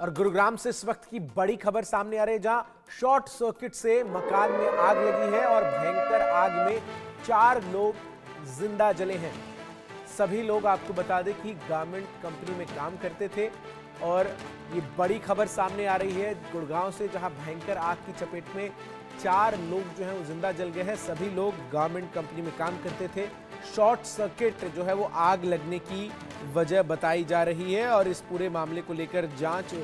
और गुरुग्राम से इस वक्त की बड़ी खबर सामने आ रही है, जहां शॉर्ट सर्किट से मकान में आग लगी है और भयंकर आग में 4 लोग जिंदा जले हैं। सभी लोग आपको बता दें कि गारमेंट कंपनी में काम करते थे और ये बड़ी खबर सामने आ रही है गुड़गांव से, जहां भयंकर आग की चपेट में 4 लोग जो हैं वो जिंदा जल गए हैं। सभी लोग गारमेंट कंपनी में काम करते थे। शॉर्ट सर्किट जो है वो आग लगने की वजह बताई जा रही है और इस पूरे मामले को लेकर जांच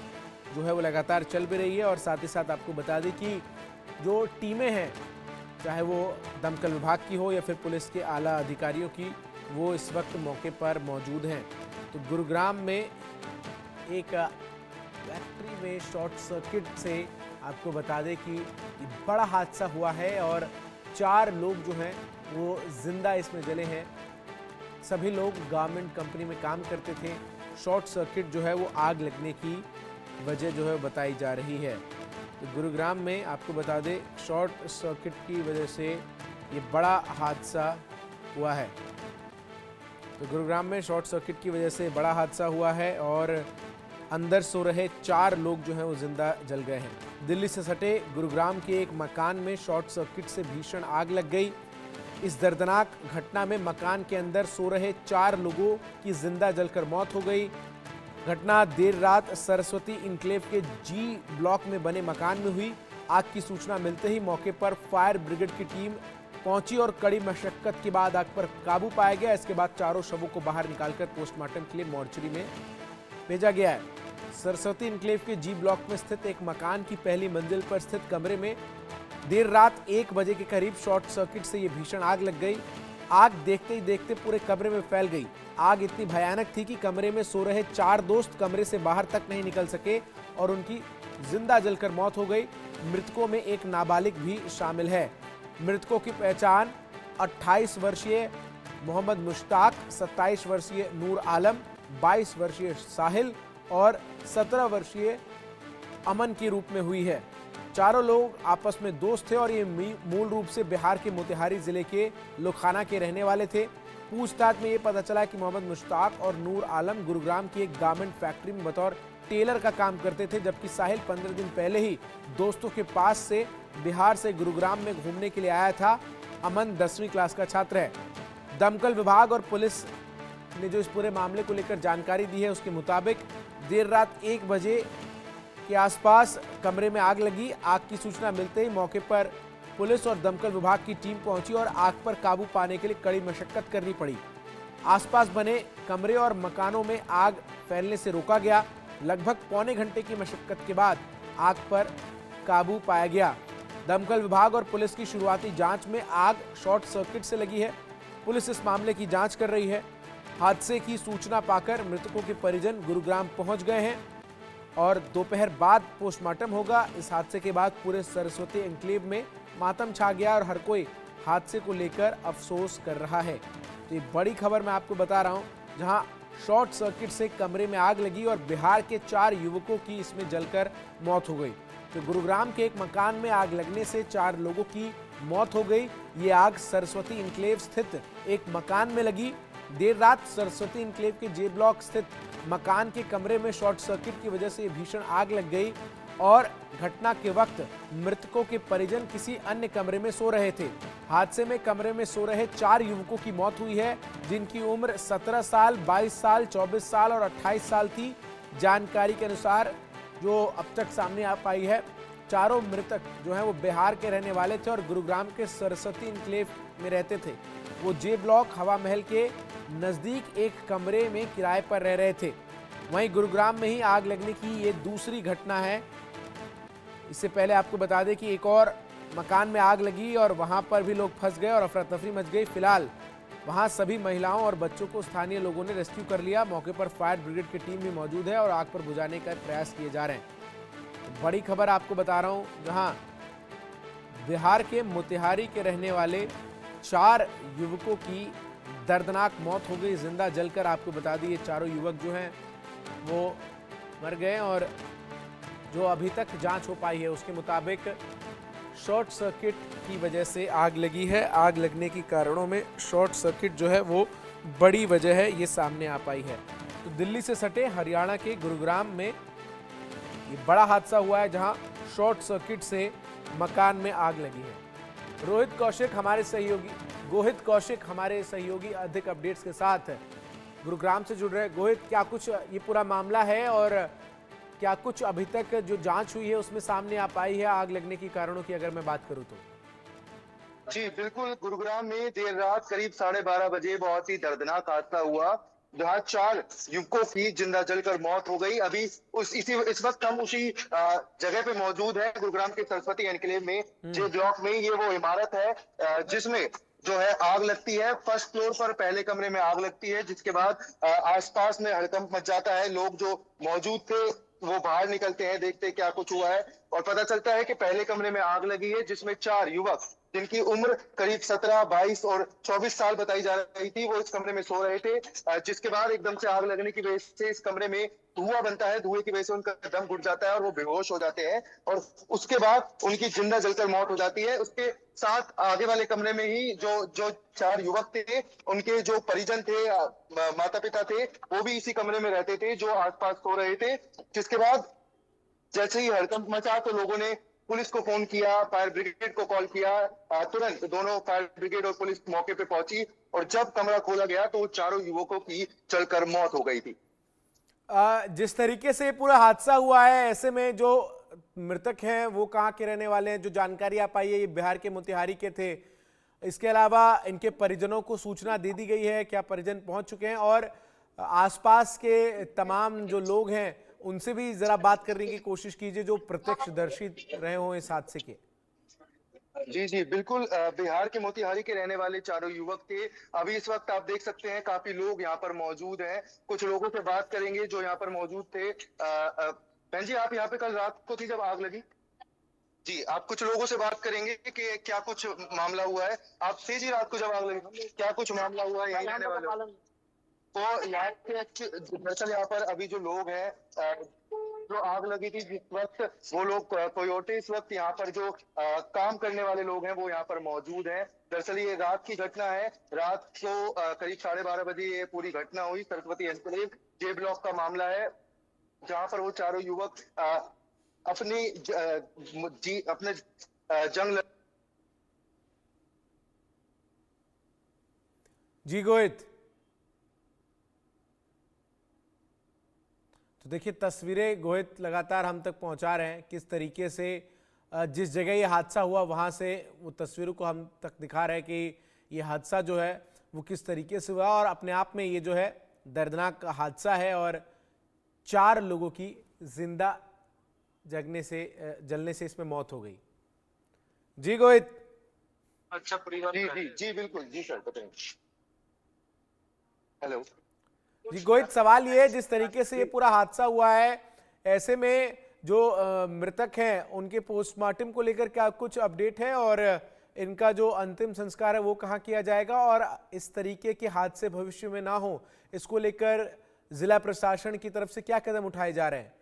जो है वो लगातार चल भी रही है। और साथ ही साथ आपको बता दें कि जो टीमें हैं, चाहे वो दमकल विभाग की हो या फिर पुलिस के आला अधिकारियों की, वो इस वक्त मौके पर मौजूद हैं। तो गुरुग्राम में एक फैक्ट्री में शॉर्ट सर्किट से आपको बता दें कि बड़ा हादसा हुआ है और 4 लोग जो हैं वो जिंदा इसमें जले हैं। सभी लोग गारमेंट कंपनी में काम करते थे। शॉर्ट सर्किट जो है वो आग लगने की वजह जो है बताई जा रही है। तो गुरुग्राम में आपको बता दें शॉर्ट सर्किट की वजह से ये बड़ा हादसा हुआ है। तो गुरुग्राम में शॉर्ट सर्किट की वजह से बड़ा हादसा हुआ है और अंदर सो रहे 4 लोग जो हैं वो जिंदा जल गए हैं। दिल्ली से सटे गुरुग्राम के एक मकान में शॉर्ट सर्किट से भीषण आग लग गई। इस दर्दनाक घटना में मकान के अंदर सो रहे 4 लोगों की जिंदा जलकर मौत हो गई। घटना देर रात सरस्वती इनक्लेव के जी ब्लॉक में बने मकान में हुई। आग की सूचना मिलते ही मौके पर फायर ब्रिगेड की टीम पहुंची और कड़ी मशक्कत के बाद आग पर काबू पाया गया। इसके बाद चारों शवों को बाहर निकालकर पोस्टमार्टम के लिए मोर्चरी में भेजा गया है। सरस्वती इनक्लेव के जी ब्लॉक में स्थित एक मकान की पहली मंजिल पर स्थित कमरे में देर रात 1 बजे के करीब शॉर्ट सर्किट से ये भीषण आग लग गई। आग देखते ही देखते पूरे कमरे में फैल गई। आग इतनी भयानक थी कि कमरे में सो रहे 4 दोस्त कमरे से बाहर तक नहीं निकल सके और उनकी जिंदा जलकर मौत हो गई। मृतकों में एक नाबालिग भी शामिल है। मृतकों की पहचान 28 वर्षीय मोहम्मद मुश्ताक, 27 वर्षीय नूर आलम, 22 वर्षीय साहिल और 17 वर्षीय अमन के रूप में हुई है। चारों लोग आपस में दोस्त थे और ये मूल रूप से बिहार के मोतिहारी जिले के लोखाना के रहने वाले थे। पूछताछ में ये पता चला कि मोहम्मद मुश्ताक और नूर आलम गुरुग्राम की एक गारमेंट फैक्ट्री में बतौर टेलर का काम करते थे, जबकि साहिल 15 दिन पहले ही दोस्तों के पास से बिहार से गुरुग्राम में घूमने के लिए आया था। अमन 10वीं क्लास का छात्र है। दमकल विभाग और पुलिस ने जो इस पूरे मामले को लेकर जानकारी दी है, उसके मुताबिक देर रात 1 बजे के आसपास कमरे में आग लगी। आग की सूचना मिलते ही मौके पर पुलिस और दमकल विभाग की टीम पहुंची और आग पर काबू पाने के लिए कड़ी मशक्कत करनी पड़ी। आसपास बने कमरे और मकानों में आग फैलने से रोका गया। लगभग पौने घंटे की मशक्कत के बाद आग पर काबू पाया गया। दमकल विभाग और पुलिस की शुरुआती जांच में आग शॉर्ट सर्किट से लगी है। पुलिस इस मामले की जांच कर रही है। हादसे की सूचना पाकर मृतकों के परिजन गुरुग्राम पहुंच गए हैं और दोपहर बाद पोस्टमार्टम होगा। इस हादसे के बाद पूरे सरस्वती एन्क्लेव में मातम छा गया और हर कोई हादसे को लेकर अफसोस कर रहा है। तो ये बड़ी खबर मैं आपको बता रहा हूं, जहां शॉर्ट सर्किट से कमरे में आग लगी और बिहार के 4 युवकों की इसमें जलकर मौत हो गई। तो गुरुग्राम के एक मकान में आग लगने से 4 लोगों की मौत हो गई। ये आग सरस्वती इनक्लेव स्थित एक मकान में लगी। देर रात सरस्वती इनक्लेव के जे ब्लॉक स्थित मकान के कमरे में शॉर्ट सर्किट की वजह से भीषण आग लग गई और घटना के वक्त मृतकों के परिजन किसी अन्य कमरे में सो रहे थे। हादसे में कमरे में सो रहे 4 युवकों की मौत हुई है, जिनकी उम्र 17 साल, 22 साल, 24 साल और 28 साल थी। जानकारी के अनुसार जो अब तक सामने आ पाई है, चारों मृतक जो है वो बिहार के रहने वाले थे और गुरुग्राम के सरस्वती इनक्लेव में रहते थे। वो जे ब्लॉक हवा महल के नजदीक एक कमरे में किराए पर रह रहे थे। वहीं गुरुग्राम में ही आग लगने की ये दूसरी घटना है। इससे पहले आपको बता दें कि एक और मकान में आग लगी और वहां पर भी लोग फंस गए और अफरा तफरी मच गई। फिलहाल वहां सभी महिलाओं और बच्चों को स्थानीय लोगों ने रेस्क्यू कर लिया। मौके पर फायर ब्रिगेड की टीम भी मौजूद है और आग पर बुझाने का प्रयास किए जा रहे हैं। बड़ी खबर आपको बता रहा हूं, जहां बिहार के मोतिहारी के रहने वाले 4 युवकों की दर्दनाक मौत हो गई जिंदा जलकर। आपको बता दी ये चारों युवक जो हैं वो मर गए और जो अभी तक जांच हो पाई है उसके मुताबिक शॉर्ट सर्किट की वजह से आग लगी है। आग लगने के कारणों में शॉर्ट सर्किट जो है वो बड़ी वजह है, ये सामने आ पाई है। तो दिल्ली से सटे हरियाणा के गुरुग्राम में ये बड़ा हादसा हुआ है जहां शॉर्ट सर्किट से मकान में आग लगी है। गोहित कौशिक हमारे सहयोगी अधिक अपडेट्स के साथ गुरुग्राम से जुड़ रहे हैं। गोहित, क्या कुछ ये पूरा मामला है और क्या कुछ अभी तक जो जांच हुई है उसमें सामने आ पाई है आग लगने की कारणों की, अगर मैं बात करूं तो? जी बिल्कुल, गुरुग्राम में देर रात करीब 12:30 बजे बहुत ही दर्दनाक हादसा हुआ जहाँ 4 युवकों की जिंदा जलकर मौत हो गई। अभी इस वक्त हम उसी जगह पे मौजूद है, गुरुग्राम के सरस्वती एनक्लेव में। जे ब्लॉक में ये वो इमारत है जिसमें जो है आग लगती है। फर्स्ट फ्लोर पर पहले कमरे में आग लगती है, जिसके बाद आसपास में हड़कंप मच जाता है। लोग जो मौजूद थे वो बाहर निकलते हैं, देखते हैं क्या कुछ हुआ है और पता चलता है कि पहले कमरे में आग लगी है जिसमें 4 युवक जिनकी उम्र करीब 17, 22 और 24 साल बताई जा रही थी, वो इस कमरे में सो रहे थे। जिसके बाद एकदम से आग लगने की वजह से इस कमरे में धुआं बनता है। धुएं की वजह से उनका दम घुट जाता है और वो बेहोश हो जाते हैं और उसके बाद उनकी जिंदा जलकर मौत हो जाती है। उसके साथ आगे वाले कमरे में ही जो 4 युवक थे, उनके जो परिजन थे, माता पिता थे, वो भी इसी कमरे में रहते थे जो आसपास सो रहे थे। जिसके बाद जैसे ही हड़कंप मचा तो लोगों ने पुलिस को फोन किया, फायर ब्रिगेड को कॉल किया। तुरंत दोनों फायर ब्रिगेड और पुलिस मौके पे पहुंची और जब कमरा खोला गया तो चारों युवकों की जलकर मौत हो गई थी। जिस तरीके से पूरा हादसा हुआ है, ऐसे में जो मृतक हैं वो कहाँ के रहने वाले हैं? जो जानकारी आ पाई है ये बिहार के मोतिहारी के थे। इसके अलावा इनके परिजनों को सूचना दे दी गई है? क्या परिजन पहुंच चुके हैं? और आसपास के तमाम जो लोग हैं उनसे भी जरा बात करने की कोशिश कीजिए जो प्रत्यक्षदर्शी रहे हो इस हादसे के। जी जी बिल्कुल, बिहार के मोतिहारी के रहने वाले चारों युवक थे। अभी इस वक्त आप देख सकते हैं काफी लोग यहाँ पर मौजूद हैं। कुछ लोगों से बात करेंगे जो यहाँ पर मौजूद थे। बहन जी, आप यहाँ पे कल रात को थी जब आग लगी? जी, आप कुछ लोगों से बात करेंगे कि क्या कुछ मामला हुआ है। आप थे जी रात को जब आग लगी, क्या कुछ मामला हुआ है यहीं रहने वाले? तो यहाँ पे दरअसल यहाँ पर अभी जो लोग हैं, जो आग लगी थी जिस वक्त, वो लोग कोयोटे इस वक्त यहाँ पर जो काम करने वाले लोग हैं वो यहाँ पर मौजूद हैं। दरअसल ये रात की घटना है। रात को करीब 12:30 बजे ये पूरी घटना हुई। सरस्वती एनक्लेव जे ब्लॉक का मामला है जहाँ पर वो चारों युवक अपने जंग जी गोहित, तो देखिए तस्वीरें गोहित लगातार हम तक पहुंचा रहे हैं किस तरीके से जिस जगह ये हादसा हुआ वहां से वो तस्वीरों को हम तक दिखा रहे हैं कि ये हादसा जो है वो किस तरीके से हुआ और अपने आप में ये जो है दर्दनाक हादसा है और 4 लोगों की जिंदा जलने से इसमें मौत हो गई। जी गोहित। अच्छा, परिवार जी बिल्कुल जी सर, बताएं। हेलो जी गोहित, सवाल ये है जिस तरीके से ये पूरा हादसा हुआ है, ऐसे में जो मृतक हैं उनके पोस्टमार्टम को लेकर क्या कुछ अपडेट है और इनका जो अंतिम संस्कार है वो कहाँ किया जाएगा और इस तरीके के हादसे भविष्य में ना हो इसको लेकर जिला प्रशासन की तरफ से क्या कदम उठाए जा रहे हैं?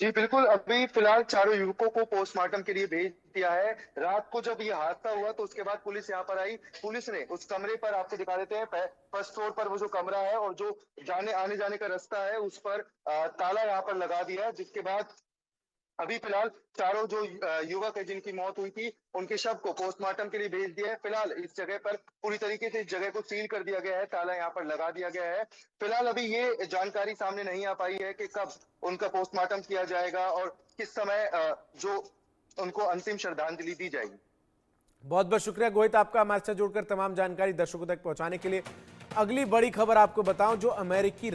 जी बिल्कुल, अभी फिलहाल चारों युवकों को पोस्टमार्टम के लिए भेज दिया है। रात को जब ये हादसा हुआ तो उसके बाद पुलिस यहाँ पर आई। पुलिस ने उस कमरे पर, आपको दिखा देते हैं, फर्स्ट फ्लोर पर वो जो कमरा है और जो आने जाने का रास्ता है उस पर ताला यहाँ पर लगा दिया है। जिसके बाद अभी फिलहाल चारों जो युवक है जिनकी मौत हुई थी उनके शव को पोस्टमार्टम के लिए भेज दिया है। फिलहाल इस जगह पर पूरी तरीके से इस जगह को सील कर दिया गया है, ताला यहाँ पर लगा दिया गया है। फिलहाल अभी ये जानकारी सामने नहीं आ पाई है कि कब उनका पोस्टमार्टम किया जाएगा और किस समय जो उनको अंतिम श्रद्धांजलि दी जाएगी। बहुत बहुत शुक्रिया गोहित आपका हमारे साथ जुड़कर तमाम जानकारी दर्शकों तक पहुंचाने के लिए। अगली बड़ी खबर आपको बताऊं, जो अमेरिकी